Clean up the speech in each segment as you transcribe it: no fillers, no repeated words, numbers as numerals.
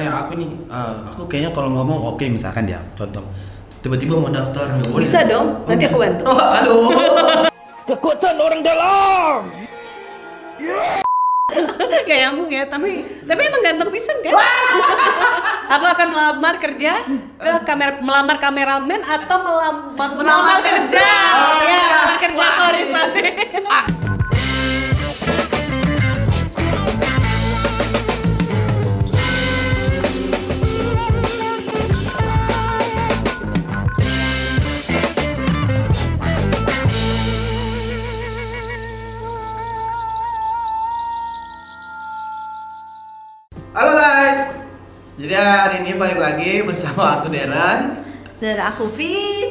kayak aku nih, aku kayaknya kalau ngomong oke misalkan ya, contoh tiba-tiba mau daftar nggak boleh. Bisa dong, nanti aku bantu. Oh, aduh. Kekuatan orang dalam. Gak nyambung ya, tapi emang ganteng pisan kan? Aku akan melamar kerja ke melamar kameramen atau melamar kerja. Ya, kerja horizontal. Halo guys, jadi hari ini balik lagi bersama aku Deran dan aku Vi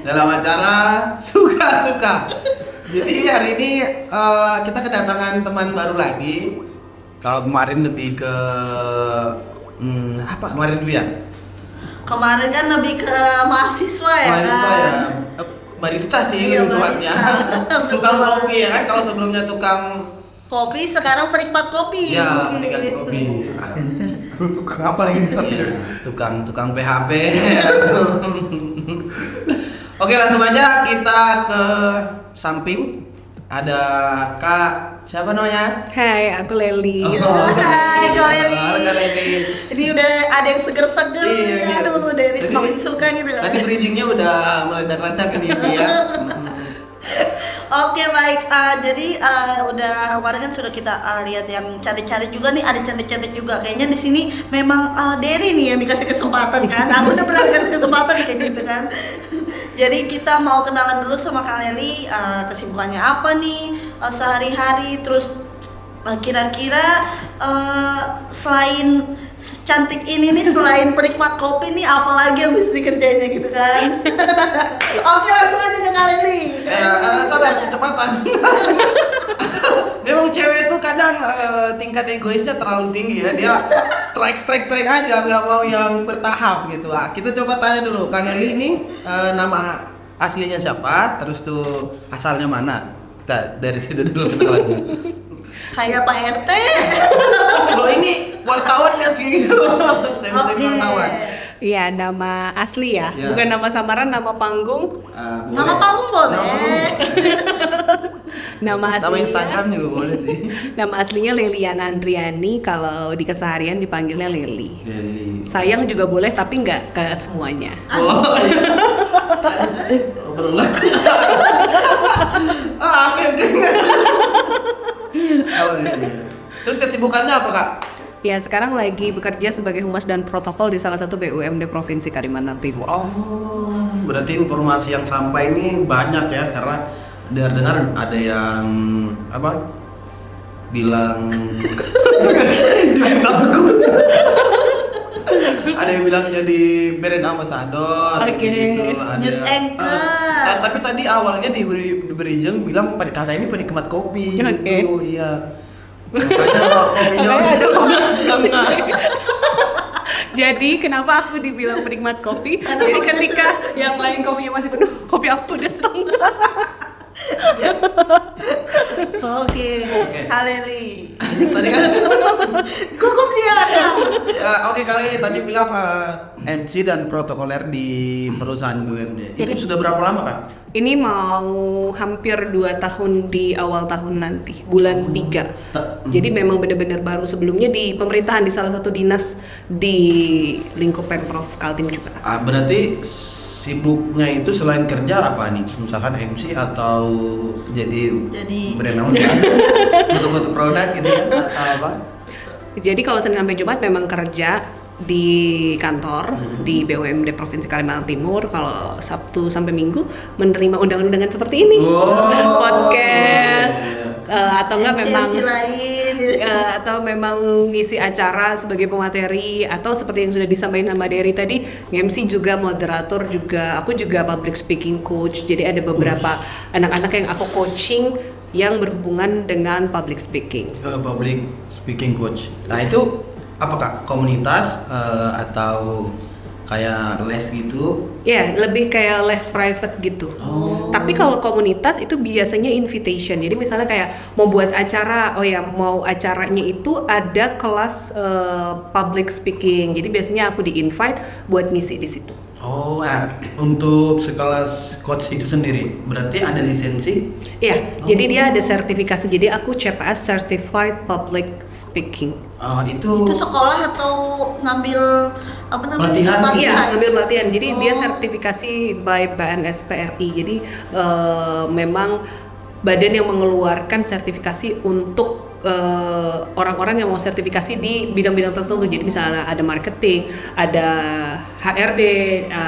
dalam acara Suka-Suka. Jadi hari ini kita kedatangan teman baru lagi. Kalau kemarin lebih ke apa kemarin Vi ya? kemarin kan lebih ke mahasiswa ya Mahasiswa kan? ya, barista sih Iya, lebih tepatnya. Tukang kopi ya kan, kalau sebelumnya tukang Kopi, sekarang penikmat kopi. ya penikmat kopi. Tukang apa lagi? Tukang PHP. Oke, langsung aja kita ke samping. Ada Kak, siapa namanya? Hai, aku Leli. Hai, Kak Leli. Halo, Kak Leli. Ini udah ada yang seger-seger. Iya. Aduh, dari Tadi- semakin suka gitu. Tadi bridgingnya udah meledak-ledak nih ya. Oke baik, jadi udah kemarin kan sudah kita lihat yang cantik-cantik juga nih, ada cantik-cantik juga. Kayaknya di sini memang Derry nih yang dikasih kesempatan kan. Aku udah pernah dikasih kesempatan kayak gitu kan. Jadi kita mau kenalan dulu sama Kak Leli, kesibukannya apa nih sehari-hari, terus kira-kira selain cantik ini nih, selain penikmat kopi nih, apalagi yang bisa dikerjainnya gitu kan? Oke, langsung aja ke Kak Leli. Sabar kecepatan. Memang cewek tuh kadang tingkat egoisnya terlalu tinggi ya. Dia strike aja, nggak mau yang bertahap gitu. Kita coba tanya dulu, Kak Leli ini nama aslinya siapa? Terus tuh asalnya mana? Kita dari situ dulu kenalannya. Kayak Pak RT. Lo ini wartawan kan sih gitu. Saya Oke. wartawan. Iya, nama asli ya, Ya. bukan nama samaran, nama panggung. Nama panggung boleh. Nama panggung. Nama Nama aslinya, Instagram juga boleh sih. nama aslinya Leliana Andriani. Kalau di keseharian dipanggilnya Leli. Leli. Sayang juga boleh, tapi nggak ke semuanya. Oh, berulang. Oke. Terus kesibukannya apa, Kak? Ya, sekarang lagi bekerja sebagai humas dan protokol di salah satu BUMD Provinsi Kalimantan Timur. Oh, berarti informasi yang sampai ini banyak ya, karena dengar-dengar ada yang apa? Bilang jadi takut. Ada yang bilang jadi brand ambassador Oke. gitu. Ada News anchor. tapi tadi awalnya diberi yang bilang kakak ini penikmat kopi Oke. gitu. Iya. Makanya kalau kopinya Makanya ada udah setengah. Jadi kenapa aku dibilang penikmat kopi? Jadi ketika yang lain kopinya masih penuh, kopi aku udah setengah. Oke, Kak Leli. Tadi kan Gua kopian. oke, kali ini tadi bilang MC dan protokoler di perusahaan BUMD. Itu sudah berapa lama, Kak? Ini mau hampir 2 tahun di awal tahun nanti, bulan 3. Jadi memang benar-benar baru, sebelumnya di pemerintahan di salah satu dinas di lingkup Pemprov Kaltim juga. Berarti sibuknya itu selain kerja apa nih? Misalkan MC atau jadi brand ambassador untuk produk gitu kan atau apa? Jadi kalau Senin sampai Jumat memang kerja di kantor di BUMD Provinsi Kalimantan Timur. Kalau Sabtu sampai Minggu menerima undangan-undangan seperti ini, podcast, atau enggak memang lain. atau memang ngisi acara sebagai pemateri, atau seperti yang sudah disampaikan sama Derry tadi, MC juga, moderator juga, aku juga public speaking coach. Jadi ada beberapa anak-anak yang aku coaching yang berhubungan dengan public speaking. Public speaking coach. Nah itu apakah komunitas atau kayak les gitu. Ya, lebih kayak les private gitu. Tapi kalau komunitas itu biasanya invitation. Jadi misalnya kayak mau buat acara, mau acaranya itu ada kelas public speaking. Jadi biasanya aku di-invite buat ngisi di situ. Untuk sekelas coach itu sendiri berarti ada lisensi? Iya, jadi dia ada sertifikasi. Jadi aku CPS Certified Public Speaking. Itu sekolah atau ngambil apa namanya? Pelatihan? Iya, ngambil pelatihan. Jadi dia sertifikasi by BNSPRI. Jadi memang badan yang mengeluarkan sertifikasi untuk orang-orang yang mau sertifikasi di bidang-bidang tertentu. Jadi misalnya ada marketing, ada HRD,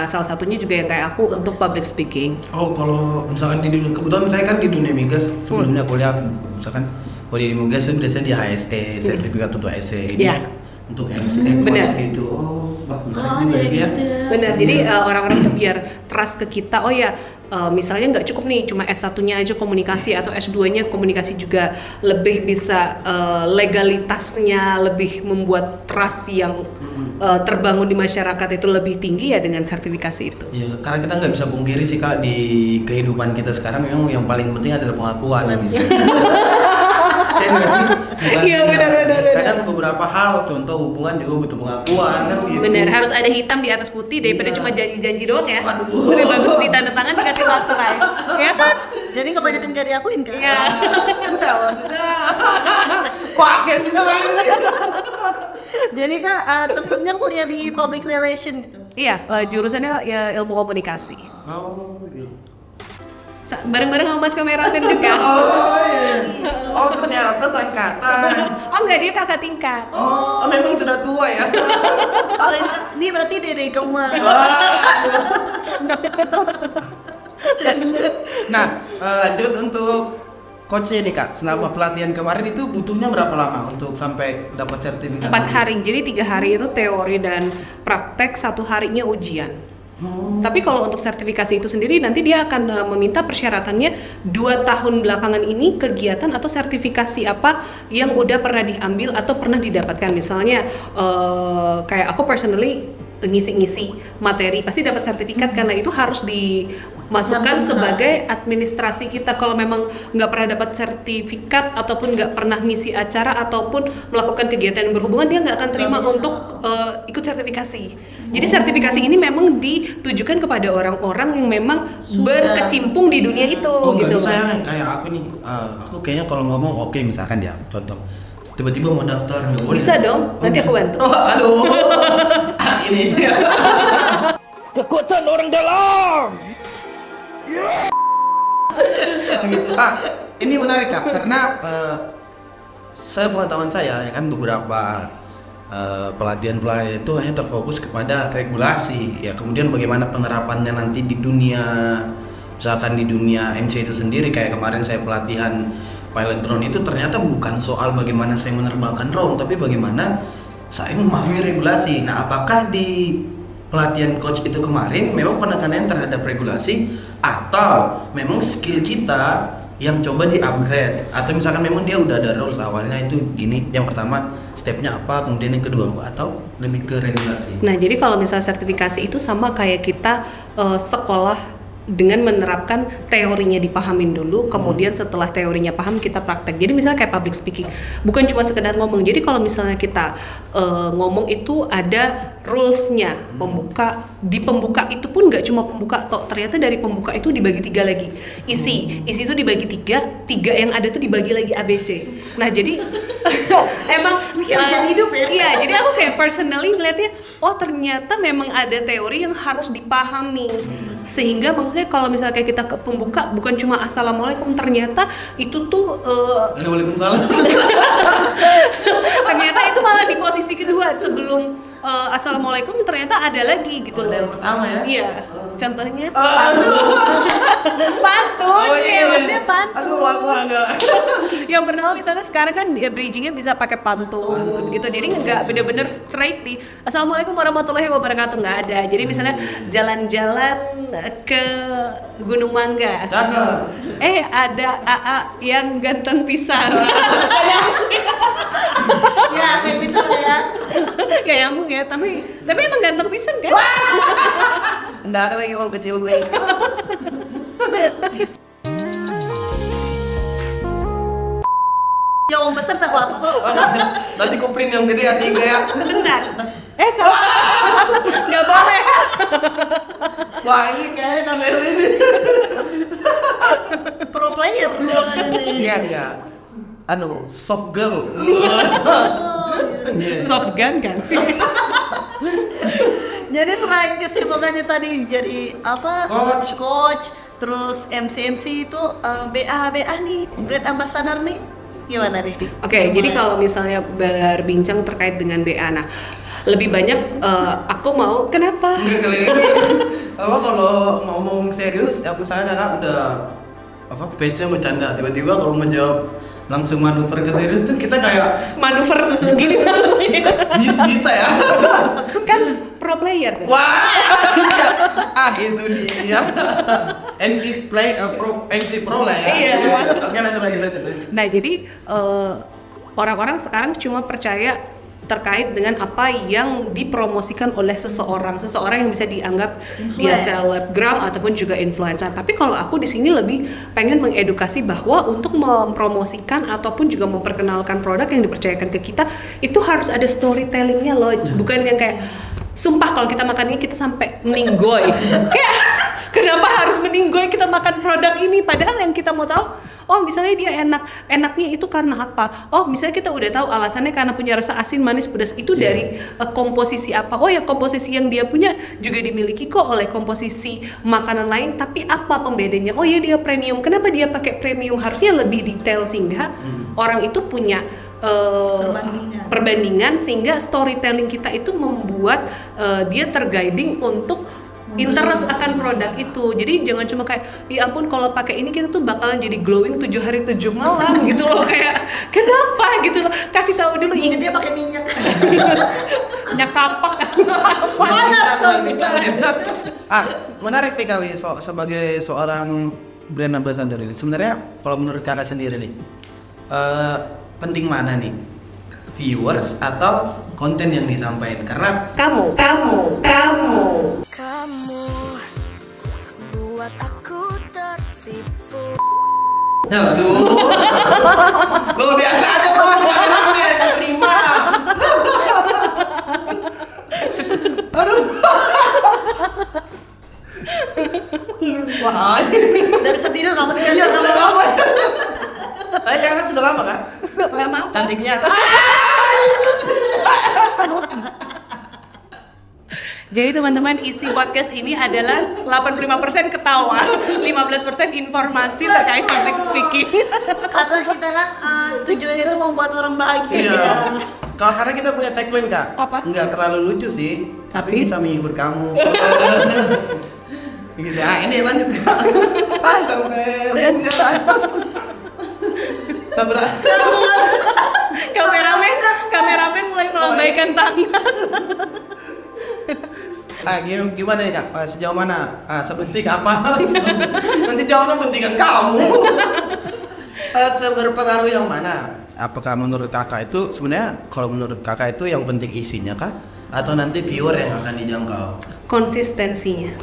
salah satunya juga yang kayak aku untuk public speaking. Kalau misalkan di dunia, kebetulan saya kan di dunia migas sebelumnya kuliah, misalkan kalau di migas itu biasanya di HSE, sertifikat untuk HSE. Ini untuk MC coach gitu. Menarik juga ya. Benar, jadi orang-orang tuh biar trust ke kita, misalnya nggak cukup nih cuma S1-nya aja komunikasi atau S2-nya komunikasi juga, lebih bisa legalitasnya, lebih membuat trust yang terbangun di masyarakat itu lebih tinggi ya dengan sertifikasi itu. Iya, karena kita nggak bisa pungkiri sih Kak, di kehidupan kita sekarang memang yang paling penting adalah pengakuan gitu. Ya nggak sih? Iya, benar. Kadang beberapa hal, contoh hubungan juga butuh pengakuan kan gitu. Bener, harus ada hitam di atas putih daripada cuma janji-janji doang ya. Waduh. Lebih bagus ditandatangan dikasih materai. Ya kan? Jadi kebanyakan gak diakuin kan? Iya. Enggak maksudnya. Pakai gitu. Jadi Kak, sebelumnya kuliah di public relation gitu. Iya, jurusannya ya ilmu komunikasi. Gitu. Bareng-bareng sama Mas Kameramen juga. Ternyata sangkatan. Enggak, dia kakak tingkat. Memang sudah tua ya. Kalau ini berarti dede kamu. Nah, lanjut untuk coachnya nih Kak. Selama pelatihan kemarin itu butuhnya berapa lama untuk sampai dapat sertifikat? 4 hari, jadi 3 hari itu teori dan praktek, 1 harinya ujian. Tapi kalau untuk sertifikasi itu sendiri nanti dia akan meminta persyaratannya 2 tahun belakangan ini kegiatan atau sertifikasi apa yang udah pernah diambil atau pernah didapatkan. Misalnya kayak aku personally ngisi-ngisi materi pasti dapat sertifikat karena itu harus dimasukkan sebagai administrasi kita. Kalau memang nggak pernah dapat sertifikat ataupun nggak pernah ngisi acara ataupun melakukan kegiatan yang berhubungan, dia nggak akan terima untuk ikut sertifikasi. Jadi sertifikasi ini memang ditujukan kepada orang-orang yang memang berkecimpung di dunia itu. Gitu. Saya kayak aku nih, aku kayaknya kalau ngomong oke, misalkan ya contoh tiba-tiba mau daftar nggak boleh. Bisa dong, nanti aku bantu. Aduh. Ini Kekuatan orang dalam. gitu. Ini menarik Kak, karena sepengetahuan saya ya kan beberapa pelatihan itu hanya terfokus kepada regulasi ya, kemudian bagaimana penerapannya nanti di dunia, misalkan di dunia MC itu sendiri. Kayak kemarin saya pelatihan pilot drone itu ternyata bukan soal bagaimana saya menerbangkan drone, tapi bagaimana saya memahami regulasi. Nah, apakah di pelatihan coach itu kemarin memang penekanannya terhadap regulasi atau memang skill kita yang coba di-upgrade, atau misalkan memang dia udah ada rules awalnya itu gini, yang pertama stepnya apa, kemudian yang kedua apa, atau lebih ke regulasi? Nah, jadi kalau misalnya sertifikasi itu sama kayak kita sekolah dengan menerapkan teorinya dipahamin dulu, kemudian setelah teorinya paham kita praktek. Jadi misalnya kayak public speaking, bukan cuma sekedar ngomong. Jadi kalau misalnya kita ngomong itu ada rulesnya. Di pembuka itu pun nggak cuma pembuka toh, ternyata dari pembuka itu dibagi 3 lagi. Isi itu dibagi 3 yang ada tuh dibagi lagi ABC. Nah jadi emang hidup ya. Iya, jadi aku kayak personally ngeliatnya, ternyata memang ada teori yang harus dipahami. Sehingga maksudnya kalau misalnya kayak kita ke pembuka bukan cuma assalamualaikum, ternyata itu tuh Waalaikumsalam. ternyata itu malah di posisi kedua sebelum assalamualaikum, ternyata ada lagi gitu. Ada yang pertama ya? Iya. Contohnya Aduh. pantun, Iya. maksudnya pantun. Aduh, aku enggak. Yang pertama misalnya sekarang kan bridgingnya bisa pakai pantun gitu, jadi nggak bener-bener straight di assalamualaikum warahmatullahi wabarakatuh, nggak ada. Jadi misalnya jalan-jalan ke Gunung Mangga, Cakep. ada AA yang ganteng pisan. Ya, kayak gitu lah ya. Gak nyambung ya. ya, tapi emang ganteng pisan kan? Nggak ada lagi uang kecil gue. Ya uang besar tak apa kok. Nanti ku print yang gede A3 ya. Sebentar. Salah. Nggak boleh. Wah ini kayaknya Kanel ini. Pro player Iya enggak. Anu, soft girl. Soft gun kan? Jadi selain kesibukannya tadi jadi apa? Coach. Terus MC itu BA nih, brand ambassador nih. Gimana nih? Oke, jadi kalau misalnya berbincang terkait dengan BA, nah lebih banyak aku mau kenapa? Enggak kali ini. Apa kalau ngomong serius, ya misalnya kan udah apa face-nya bercanda, tiba-tiba kalau menjawab langsung manuver ke serius tuh kita kayak Manuver gini maksudnya. bisa ya. Kan pro player. Wah, itu dia. MC Pro lah ya. Iya. Oke, lanjut. Nah, jadi orang-orang sekarang cuma percaya terkait dengan apa yang dipromosikan oleh seseorang yang bisa dianggap dia selebgram ataupun juga influencer. Tapi kalau aku di sini lebih pengen mengedukasi bahwa untuk mempromosikan ataupun juga memperkenalkan produk yang dipercayakan ke kita itu harus ada storytellingnya loh, bukan yang kayak sumpah kalau kita makan ini kita sampai meninggoy. Kayak kenapa harus meninggoy kita makan produk ini, padahal yang kita mau tahu oh misalnya dia enaknya itu karena apa, oh misalnya kita udah tahu alasannya karena punya rasa asin manis pedas itu dari komposisi apa, oh ya komposisi yang dia punya juga dimiliki kok oleh komposisi makanan lain, tapi apa pembedanya, oh ya dia premium, kenapa dia pakai premium, harusnya lebih detail sehingga orang itu punya perbandingan sehingga storytelling kita itu membuat dia terguiding untuk interest akan produk itu. Jadi jangan cuma kayak ya ampun kalau pakai ini kita tuh bakalan jadi glowing 7 hari 7 malam gitu loh, kayak kenapa gitu loh, kasih tahu dulu. Ingat dia pakai minyak. Minyak kapak. Menarik nih kali sebagai seorang brand ambassador ini. Sebenarnya kalau menurut kakak sendiri nih, penting mana nih, viewers atau konten yang disampaikan? Karena kamu buat aku tersipu. aduh, lo biasa aja mas, kameranya yang terima. Aduh, wah, Dari setidak kamu tidak iya sudah lama. Tapi kakak sudah lama kan? lama. Cantiknya. Jadi teman-teman, isi podcast ini adalah 85% ketawa, 15% informasi terkait public speaking. Karena kita kan tujuannya itu membuat orang bahagia. Iya. Kalau karena kita punya tagline kak, Apa? nggak terlalu lucu sih, tapi Tapi? bisa menghibur kamu. Gitu. Ini lanjut kak. Sampai Kameramen mulai melambaikan tangan. gimana nih kak? Sejauh mana? Sepenting apa? Nanti jawabnya pentingan kamu. Seberpengaruh yang mana? Apakah menurut kakak itu sebenarnya kalau menurut kakak itu yang penting isinya kah? Atau nanti viewer yang akan dijangkau? Konsistensinya.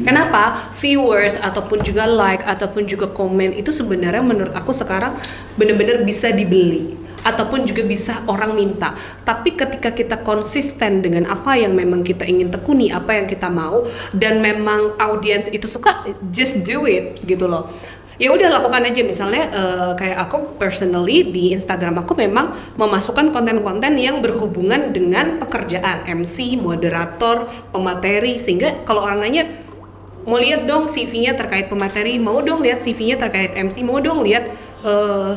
Kenapa? Viewers ataupun juga like ataupun juga komen itu sebenarnya menurut aku sekarang benar-benar bisa dibeli ataupun juga bisa orang minta. Tapi ketika kita konsisten dengan apa yang memang kita ingin tekuni, apa yang kita mau, dan memang audiens itu suka, just do it gitu loh. Ya udah lakukan aja. Misalnya kayak aku personally di Instagram aku memang memasukkan konten-konten yang berhubungan dengan pekerjaan, MC, moderator, pemateri, sehingga kalau orang nanya mau lihat dong CV-nya terkait pemateri, mau dong lihat CV-nya terkait MC, mau dong lihat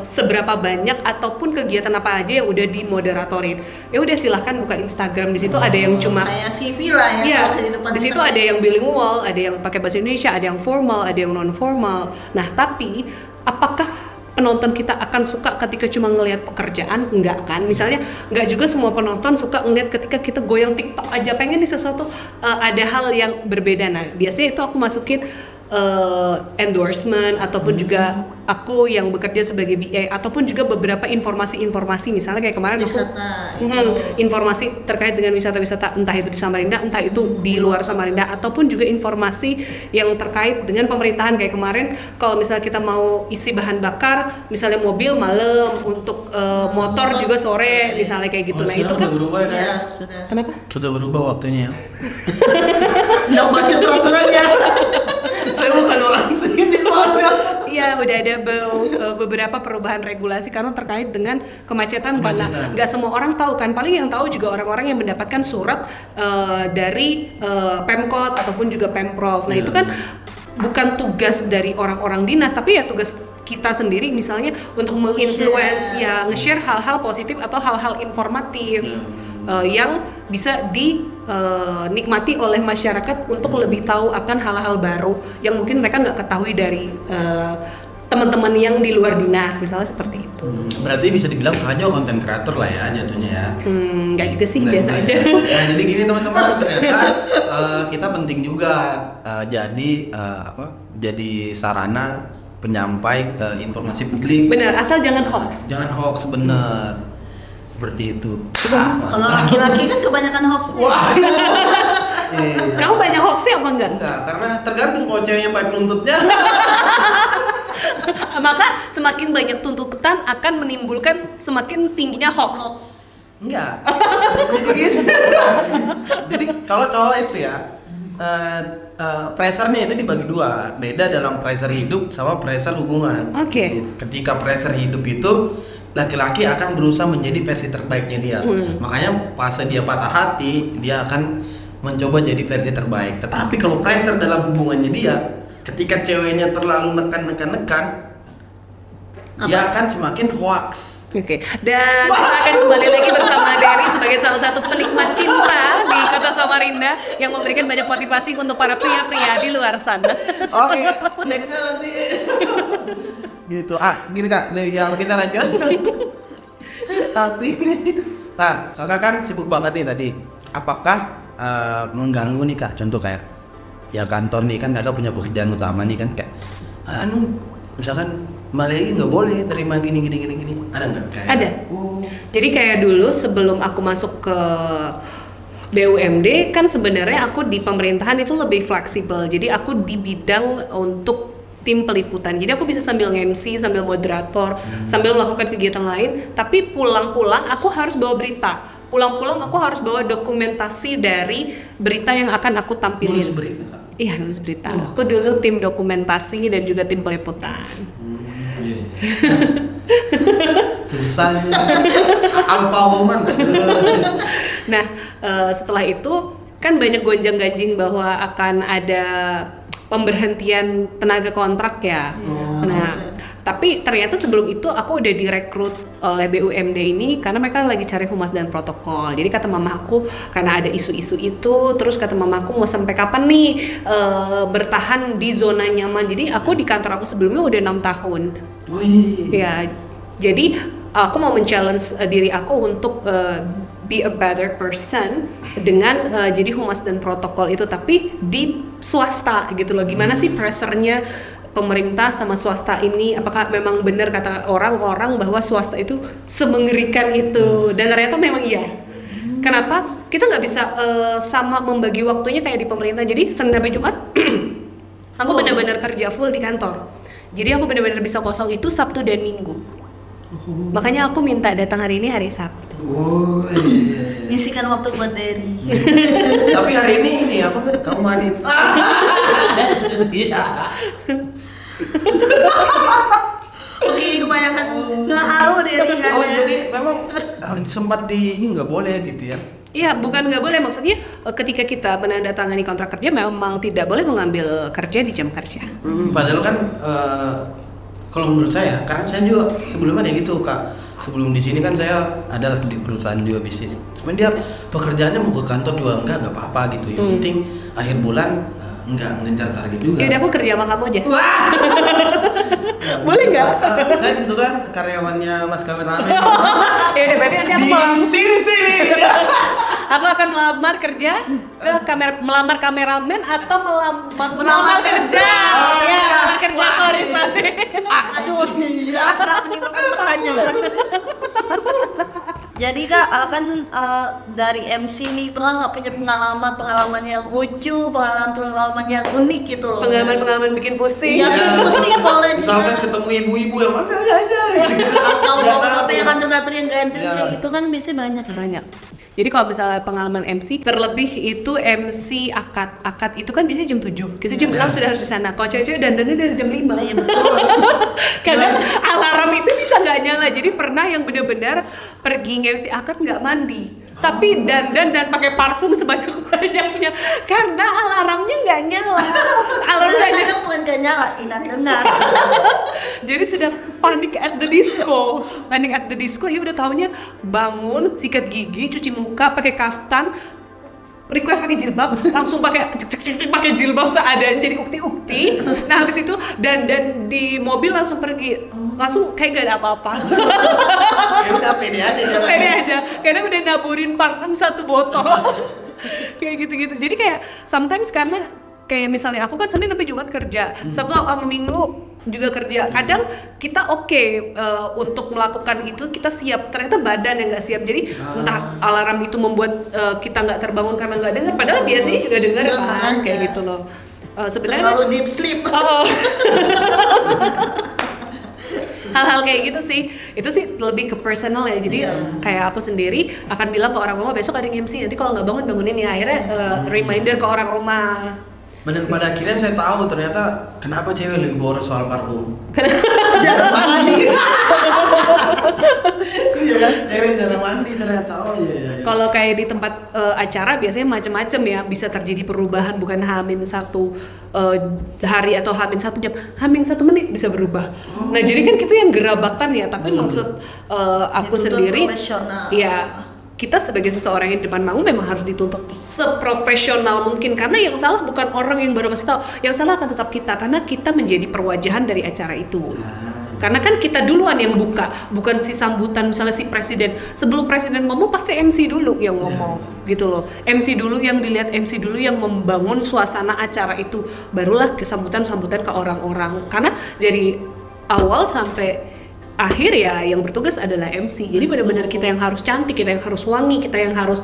seberapa banyak ataupun kegiatan apa aja yang udah dimoderatorin. Ya udah silahkan buka Instagram, di situ ada yang cuma kayak CV lah ya. iya, kehidupan di situ kita. ada yang bilingual, ada yang pakai bahasa Indonesia, ada yang formal, ada yang non formal. Nah, tapi apakah penonton kita akan suka ketika cuma ngelihat pekerjaan? Enggak kan? Misalnya enggak juga semua penonton suka ngelihat ketika kita goyang TikTok aja, pengen nih sesuatu ada hal yang berbeda. Nah, biasanya itu aku masukin endorsement ataupun juga aku yang bekerja sebagai BA ataupun juga beberapa informasi-informasi misalnya kayak kemarin aku informasi terkait dengan wisata-wisata entah itu di Samarinda, entah itu di luar Samarinda ataupun juga informasi yang terkait dengan pemerintahan kayak kemarin kalau misalnya kita mau isi bahan bakar misalnya mobil malam untuk motor juga sore misalnya kayak gitu. Nah itu kan udah berubah ya, Ya, sudah. kenapa? sudah berubah waktunya ya. Nggak baca peraturannya. Saya bukan orang sini soalnya. Iya, udah ada beberapa perubahan regulasi karena terkait dengan kemacetan. Karena nggak semua orang tahu kan, paling yang tahu juga orang-orang yang mendapatkan surat dari Pemkot ataupun juga Pemprov. Nah itu kan bukan tugas dari orang-orang dinas, tapi ya tugas kita sendiri misalnya untuk menginfluence ya nge-share hal-hal positif atau hal-hal informatif yang bisa dinikmati oleh masyarakat untuk lebih tahu akan hal-hal baru yang mungkin mereka nggak ketahui dari teman-teman yang di luar dinas misalnya seperti itu. Berarti bisa dibilang kakaknya konten kreator lah ya jatuhnya ya. Nggak juga sih, biasa Nggak aja. juga ya. Nah, jadi gini teman-teman, ternyata kita penting juga jadi sarana penyampai informasi publik. Benar, asal jangan hoax. Jangan hoax, bener. Seperti itu. Kalau laki-laki kan kebanyakan hoax. Wah. Kamu banyak hoaxnya apa enggak? Enggak, karena tergantung kalau ceweknya baik nuntutnya. Maka semakin banyak tuntutan akan menimbulkan semakin tingginya hoax. Enggak. Jadi kalau cowok itu ya pressure-nya itu dibagi dua. Beda dalam pressure hidup sama pressure hubungan. Oke. Gitu. Ketika pressure hidup itu laki-laki akan berusaha menjadi versi terbaiknya dia. Makanya pas dia patah hati, dia akan mencoba jadi versi terbaik. Tetapi kalau pressure dalam hubungannya dia, ketika ceweknya terlalu nekan, dia akan semakin hoax. Oke, dan kita akan kembali lagi bersama Dery sebagai salah satu penikmat cinta di kota Samarinda yang memberikan banyak motivasi untuk para pria-pria di luar sana. Oke, nextnya nanti gitu. Gini kak, yang kita lanjut. Nah, kakak kan sibuk banget nih tadi. Apakah mengganggu nih kak? Contoh kayak ya kantor nih kan kakak punya pekerjaan utama nih kan kayak misalkan Mbak Leli nggak boleh terima gini, ada nggak? Kayak, Ada. Jadi kayak dulu sebelum aku masuk ke BUMD kan sebenarnya aku di pemerintahan itu lebih fleksibel. Jadi aku di bidang untuk tim peliputan. Jadi aku bisa sambil MC, sambil moderator, sambil melakukan kegiatan lain. Tapi pulang-pulang aku harus bawa berita. Pulang-pulang aku harus bawa dokumentasi dari berita yang akan aku tampilin. nulis berita kak? Iya, nulis berita. Aku dulu tim dokumentasi dan juga tim peliputan. Susah nih. Alpha woman. Nah, setelah itu kan banyak gonjang-ganjing bahwa akan ada pemberhentian tenaga kontrak ya. Nah, tapi ternyata sebelum itu aku udah direkrut oleh BUMD ini karena mereka lagi cari humas dan protokol. Jadi kata mamaku karena ada isu-isu itu, terus kata mamaku mau sampai kapan nih bertahan di zona nyaman. Jadi aku di kantor aku sebelumnya udah 6 tahun. Ya, jadi aku mau men-challenge diri aku untuk be a better person dengan jadi humas dan protokol itu, tapi di swasta gitu loh. Gimana sih pressure-nya pemerintah sama swasta ini? Apakah memang benar kata orang-orang bahwa swasta itu semengerikan itu? Dan ternyata memang iya. Kenapa? Kita nggak bisa sama membagi waktunya kayak di pemerintah. Jadi Senin sampai Jumat aku benar-benar kerja full di kantor. Jadi aku benar-benar bisa kosong itu Sabtu dan Minggu. Makanya aku minta datang hari ini hari Sabtu. Ngisikan waktu buat Dery. Tapi hari ini apa? Kamu manis. Iya. Oke, kebanyakan nggak halu Dery kan. Oh jadi memang sempat nggak boleh gitu ya? Iya, bukan nggak boleh, maksudnya ketika kita menandatangani kontrak kerja memang tidak boleh mengambil kerja di jam kerja. Padahal kan kalau menurut saya, karena saya juga sebelumnya kayak gitu kak. Sebelum di sini kan saya adalah di perusahaan juga bisnis. Cuman dia pekerjaannya mau ke kantor juga enggak apa-apa gitu. Yang penting akhir bulan enggak ngejar target juga. Ya udah, aku kerja sama kamu aja. Wah. Boleh nggak? Saya kebetulan karyawannya Mas kameramen. Ya udah, berarti nanti aku Di mau sini. Aku akan melamar kerja ke melamar kameramen atau melamar kerja. Ya, melamar kerja Horizon. Aduh, iya. Menimbulkan pertanyaan. Jadi Kak, kan dari MC nih pernah nggak punya pengalaman yang lucu, pengalaman yang unik gitu loh? Pengalaman bikin pusing. Iya, pusing boleh. Misalkan ketemu ibu-ibu yang mana aja gitu. Atau bapak-bapak yang kantor-kantor yang ganteng, Ya. itu kan biasanya banyak. Banyak. Jadi kalau misalnya pengalaman MC, terlebih itu MC akad. Akad itu kan biasanya jam 7. Kita jam 6 sudah harus di sana. Kalau cewek-cewek dandannya dari jam 5. Iya betul. Karena alarm itu bisa nggak nyala. Jadi pernah yang benar-benar pergi MC akad nggak mandi. Tapi dandan dan pakai parfum sebanyak-banyaknya karena alarmnya nggak nyala. Alarm nggak nyala. Bukan gak nyala, benar. Jadi sudah panik at the disco. Panik at the disco, ya udah taunya bangun, sikat gigi, cuci muka, pakai kaftan, request pakai jilbab, langsung pakai cek pakai jilbab seadanya jadi ukti-ukti. Nah habis itu dan di mobil langsung pergi, langsung kayak gak ada apa-apa. Ya udah pede aja jalan. Pede aja, karena udah naburin parfum 1 botol. Kayak gitu-gitu. Jadi kayak sometimes karena kayak misalnya aku kan Senin sampai Jumat kerja, Sabtu sama Minggu juga kerja. Kadang kita untuk melakukan itu kita siap, ternyata badan yang nggak siap. Jadi entah alarm itu membuat kita nggak terbangun karena nggak dengar, padahal biasanya juga dengar kan, kayak gitu loh. Sebenarnya Terlalu deep sleep. Hal-hal kayak gitu sih, itu sih lebih ke personal ya. Jadi kayak aku sendiri akan bilang ke orang rumah besok ada yang MC, nanti kalau nggak bangunin ya. Akhirnya reminder ke orang rumah. Dan pada akhirnya saya tahu ternyata kenapa cewek lebih boros soal parfum. Jarang mandi. Iya kan, cewek jarang mandi ternyata. Oh iya. Kalau kayak di tempat acara biasanya macam-macam ya, bisa terjadi perubahan, bukan H-1 hari atau H-1 jam, H-1 menit bisa berubah. Nah jadi kan kita yang gerabakan ya, tapi maksud aku Dituntut sendiri, profesional. ya kita sebagai seseorang yang di depan panggung memang harus dituntut seprofesional mungkin, karena yang salah bukan orang yang baru ngasih tahu, yang salah akan tetap kita karena kita menjadi perwajahan dari acara itu. Karena kan kita duluan yang buka, bukan si sambutan misalnya si presiden. Sebelum presiden ngomong pasti MC dulu yang ngomong, gitu loh. MC dulu yang dilihat, MC dulu yang membangun suasana acara itu, barulah kesambutan-sambutan ke orang-orang. Karena dari awal sampai akhir ya yang bertugas adalah MC. Jadi benar-benar kita yang harus cantik, kita yang harus wangi, kita yang harus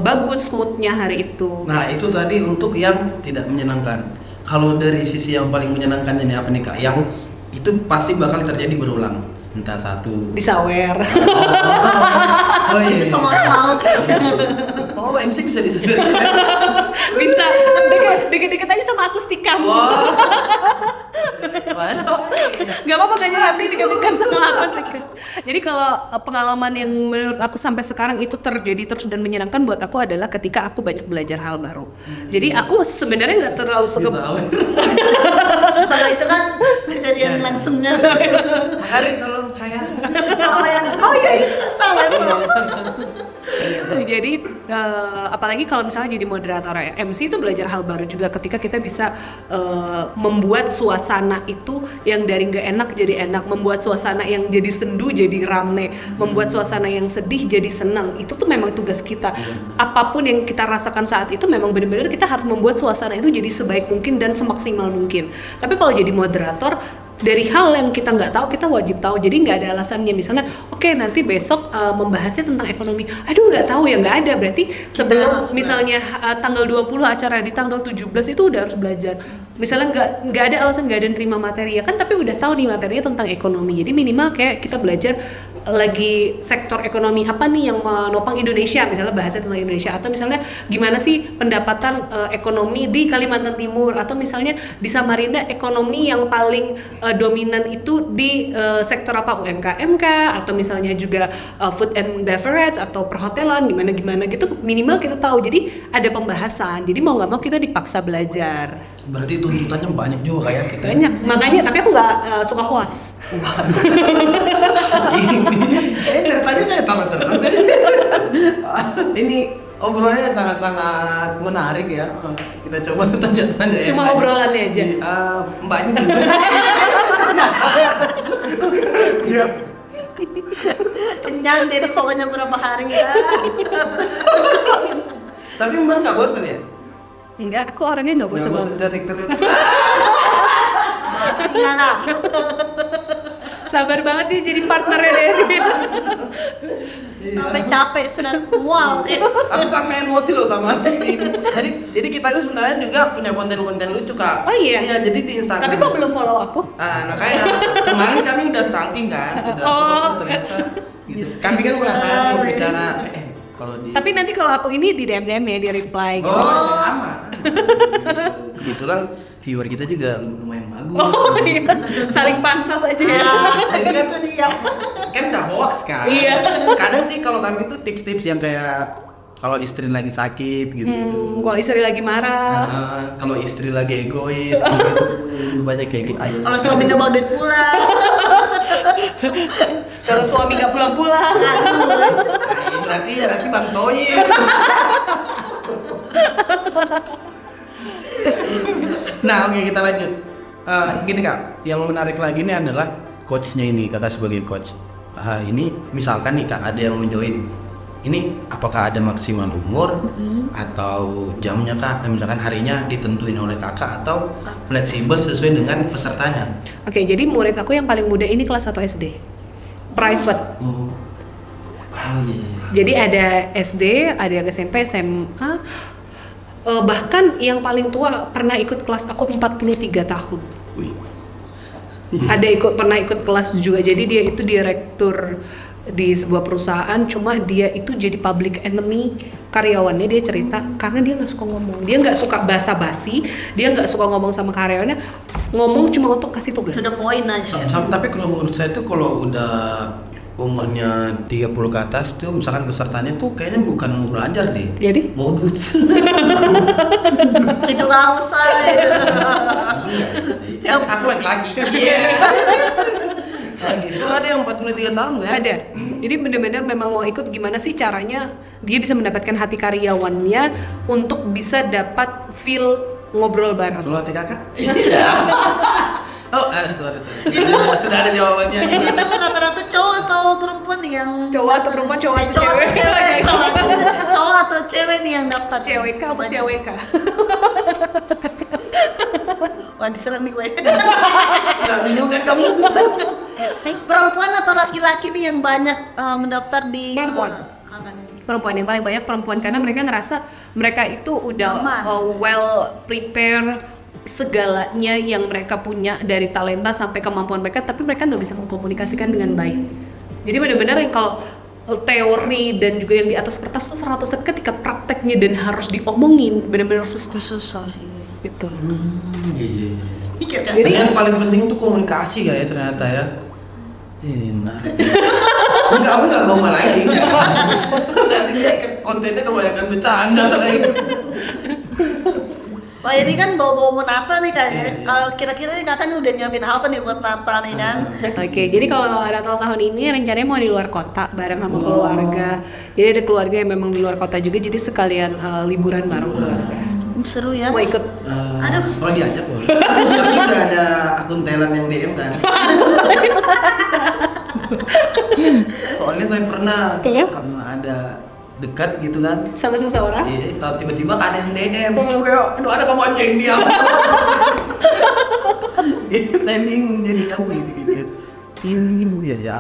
bagus moodnya hari itu. Nah itu tadi untuk yang tidak menyenangkan. Kalau dari sisi yang paling menyenangkan ini apa nih Kak? Yang itu pasti bakal terjadi berulang. Entah satu. Disawer. Oh iya. Itu semua orang mau. Oh MC bisa disawer. Bisa. Deket-deket aja sama akustika. Gak apa-apa gak nyala sih dikatakan sama akustika. Jadi kalau pengalaman yang menurut aku sampai sekarang itu terjadi terus dan menyenangkan buat aku adalah ketika aku banyak belajar hal baru. Jadi aku sebenarnya nggak terlalu suka. Kalau itu kan kejadian langsungnya. Hari tolong saya. Sama yang, oh iya itu kan sama itu. Jadi apalagi kalau misalnya jadi moderator ya, MC itu belajar hal baru juga ketika kita bisa membuat suasana itu yang dari nggak enak jadi enak, membuat suasana yang jadi sendu jadi rame, membuat suasana yang sedih jadi senang. Itu tuh memang tugas kita. Apapun yang kita rasakan saat itu memang benar-benar kita harus membuat suasana itu jadi sebaik mungkin dan semaksimal mungkin. Tapi kalau jadi moderator, dari hal yang kita nggak tahu kita wajib tahu, jadi nggak ada alasannya. Misalnya oke, nanti besok membahasnya tentang ekonomi, aduh nggak tahu ya, nggak ada, berarti sebelum misalnya tanggal 20 acara, di tanggal 17 itu udah harus belajar. Misalnya nggak ada alasan, nggak ada nerima materi ya kan, tapi udah tahu nih materinya tentang ekonomi, jadi minimal kayak kita belajar lagi sektor ekonomi apa nih yang menopang Indonesia, misalnya bahasnya tentang Indonesia, atau misalnya gimana sih pendapatan ekonomi di Kalimantan Timur, atau misalnya di Samarinda ekonomi yang paling dominan itu di sektor apa, UMKM kah, atau misalnya juga food and beverage atau perhotelan gimana gitu, minimal kita tahu. Jadi ada pembahasan, jadi mau nggak mau kita dipaksa belajar. Berarti tuntutannya banyak juga kayak kita. Banyak, makanya tapi aku nggak suka hoax. Ini dari tadi saya tahu terus. Ini obrolannya sangat-sangat menarik ya. Kita coba tanya-tanya ya. Cuma obrolannya aja. Mbaknya juga. Kenyang Derry pokoknya berapa hari ya. Tapi Mbak nggak bosan ya? Enggak, aku orangnya nggak bosan Nggak banget. cari terus. Enggak lah. Sabar banget nih jadi partnernya Derry. Sampai capek sudah mual. Aku sampai emosi loh sama ini. Jadi kita itu sebenarnya juga punya konten-konten lucu Kak. Oh iya? Iya, jadi di Instagram. Tapi kok belum follow aku? Makanya kemarin kami udah stalking kan, udah Oh. ternyata gitu. Kami kan penasaran nih secara kalau di Tapi nanti kalau aku ini di DM ya, di reply gitu. sama. Kebetulan viewer kita juga lumayan bagus. Oh iya, saling pansas aja ya. Jadi kan Itu dia. kan udah hoax kan. Iya. Kadang sih kalau kami tuh tips-tips yang kayak kalau istri lagi sakit gitu. Kalau istri lagi marah. Kalau istri lagi egois gitu, banyak kayak gitu. Ayo. Kalau suami udah bawa duit pulang. Kalau suami nggak pulang-pulang. Berarti Bang Toyib. Nah, oke kita lanjut. Gini Kak, yang menarik lagi ini adalah coachnya ini, Kakak sebagai coach. Ini misalkan nih Kak ada yang mau join. Ini apakah ada maksimal umur atau jamnya Kak? Misalkan harinya ditentuin oleh Kakak atau fleksibel sesuai dengan pesertanya? Oke, jadi murid aku yang paling muda ini kelas 1 SD. Private. Oh iya. Jadi ada SD, ada yang SMP, SMA. Bahkan yang paling tua pernah ikut kelas aku 43 tahun. Wih. Ada pernah ikut kelas juga. Jadi dia itu direktur di sebuah perusahaan, cuma dia itu jadi public enemy karyawannya. Dia cerita karena dia nggak suka ngomong, dia nggak suka basa-basi, dia nggak suka ngomong sama karyawannya, ngomong cuma untuk kasih tugas. Sudah poin aja. Tapi kalau menurut saya tuh kalau udah umurnya 30 ke atas tuh misalkan pesertanya tuh kayaknya bukan mau belajar deh. Jadi Modus. Itu nggak usah. Enggak sih. Ya, aku lagi. Iya. Nah, gitu ada yang 43 tahun nggak? ada. Jadi benar-benar memang mau ikut gimana sih caranya dia bisa mendapatkan hati karyawannya untuk bisa dapat feel ngobrol bareng. Kalau hati Kakak? Iya. Oh, sorry. Sudah ada jawabannya. Ini memang rata-rata cowok atau perempuan yang Cowok atau perempuan, cowok atau cowok cewek? atau cewek salah. Cowok atau cewek nih yang daftar? CWK apa CWK? Wah diserang nih gue. Nggak bingung kan kamu? Perempuan atau laki-laki nih yang banyak mendaftar di Perempuan. Perempuan yang paling banyak perempuan karena mereka ngerasa mereka itu udah Aman. well prepare segalanya yang mereka punya dari talenta sampai kemampuan mereka, tapi mereka nggak bisa mengkomunikasikan dengan baik. Jadi benar-benar yang kalau teori dan juga yang di atas kertas tuh 100, tapi ketika prakteknya dan harus diomongin benar-benar susah gitu. Iya. Pikir kan? Jadi- Tapi yang paling penting tuh komunikasi ya ternyata ya. Menarik. Enggak, aku nggak ngomong lagi. Nanti kontennya kebanyakan bercanda lagi. Wah ini kan bawa-bawa mau Natal nih kayaknya. Iya. Kira-kira nih kakak nih udah nyiapin apa nih buat Natal nih kan? Oke, jadi kalau Natal tahun ini rencananya mau di luar kota bareng sama keluarga. Jadi ada keluarga yang memang di luar kota juga, jadi sekalian liburan bareng keluarga. Seru ya. Mau ikut? Aduh. Kalau diajak boleh. Tapi udah ada akun Thailand yang DM kan. Soalnya saya pernah ada dekat gitu kan. Sama seseorang? Iya, tahu tiba-tiba ada yang DM. Kayak, aduh ada kamu anjing dia. Saya bingung jadi kamu gitu. Iya ya.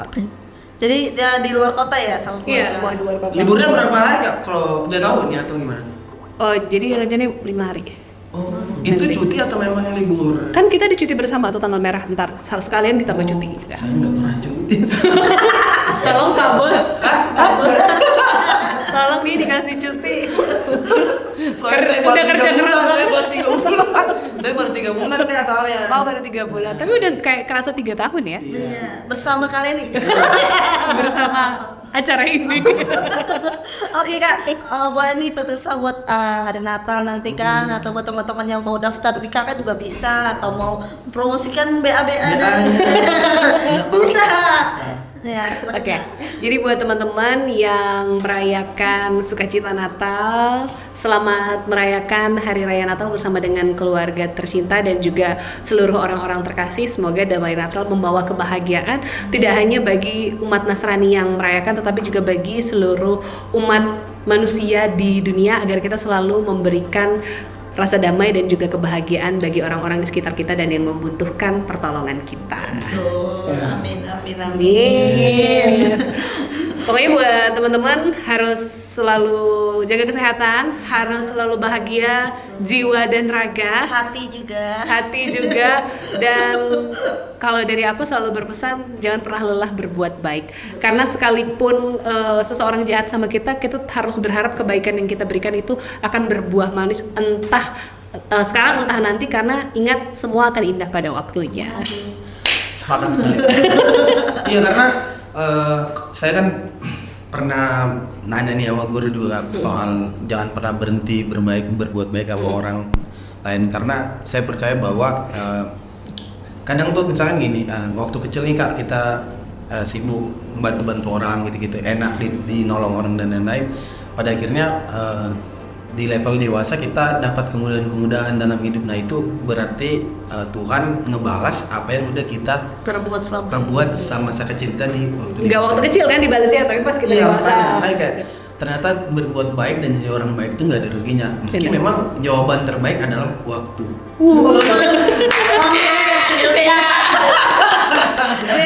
Jadi dia di luar kota ya sama Iya, mau keluarga? di luar kota. Liburnya berapa hari Kak? Kalau udah tahu nih atau gimana? Oh, jadi rencananya 5 hari. Oh, itu cuti atau memang libur? Kan kita di cuti bersama tuh tanggal merah, ntar sekalian ditambah cuti. Ya. Saya nggak pernah cuti. Tolong Pak Bos. Pak Bos. Tolong nih dikasih cuti. Soalnya saya baru 3 bulan, saya baru 3 bulan deh asalnya. Oh, baru 3 bulan. Tapi udah kayak kerasa 3 tahun ya Iya. Bersama kalian nih. bersama acara ini. Oke kak, buat nih pemirsa buat hari Natal nanti kan, atau buat teman-teman yang mau daftar di kakak juga bisa, atau mau promosikan BA-BA dan bisa. Ya, silakan, Oke, Kak. jadi buat teman-teman yang merayakan sukacita Natal, selamat merayakan Hari Raya Natal bersama dengan keluarga tercinta dan juga seluruh orang-orang terkasih. Semoga damai Natal membawa kebahagiaan tidak hanya bagi umat Nasrani yang merayakan, tetapi juga bagi seluruh umat manusia di dunia, agar kita selalu memberikan rasa damai dan juga kebahagiaan bagi orang-orang di sekitar kita dan yang membutuhkan pertolongan kita. Tuh, amin, amin, amin. Amin. Pokoknya buat teman-teman harus selalu jaga kesehatan, harus selalu bahagia jiwa dan raga, Hati juga. Dan kalau dari aku selalu berpesan jangan pernah lelah berbuat baik. Karena sekalipun seseorang jahat sama kita, kita harus berharap kebaikan yang kita berikan itu akan berbuah manis, entah sekarang entah nanti, karena ingat semua akan indah pada waktunya. Sepakat sekali. Iya, karena saya kan pernah nanya nih sama guru juga soal jangan pernah berhenti berbuat baik sama orang lain, karena saya percaya bahwa kadang tuh misalkan gini, waktu kecil nih Kak, kita sibuk bantu orang gitu-gitu, enak di nolong orang dan lain-lain. Pada akhirnya di level dewasa kita dapat kemudahan-kemudahan dalam hidup. Nah itu berarti Tuhan ngebalas apa yang udah kita perbuat sama masa kecil kita di waktu Nggak waktu kecil kan dibalasnya, tapi pas kita iya, dewasa. makanya kayak ternyata berbuat baik dan jadi orang baik itu nggak ada ruginya, meski Benar. memang jawaban terbaik adalah waktu.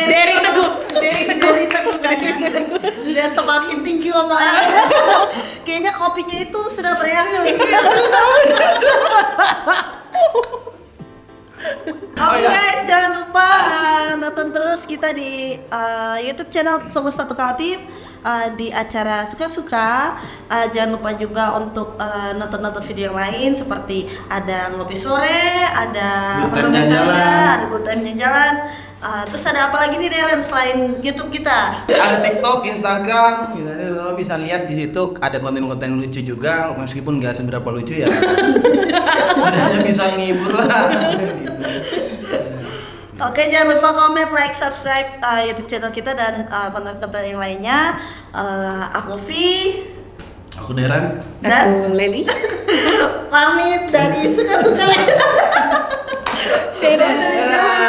Dari teguh. Udah semakin tinggi omongannya. Kayaknya kopinya itu sudah bereaksi. Oke guys, jangan lupa nonton terus kita di YouTube channel Somos Satu Kaltim, di acara Suka-Suka. Jangan lupa juga untuk nonton-nonton video yang lain, seperti ada ngopi sore, ada Good Time Jalan-Jalan. ada Good Time Jalan-Jalan. Terus ada apa lagi nih Deren selain YouTube kita? Ada TikTok, Instagram, gitu. Lo bisa lihat di situ ada konten-konten lucu juga, meskipun nggak seberapa lucu ya. Sebenarnya bisa ngibur lah. Gitu. Oke, jangan lupa komen, like, subscribe YouTube channel kita dan konten-konten yang lainnya. Aku Vi Aku Deran. dan Aku Leli. pamit dari Suka-Suka. Dadah. Dadah.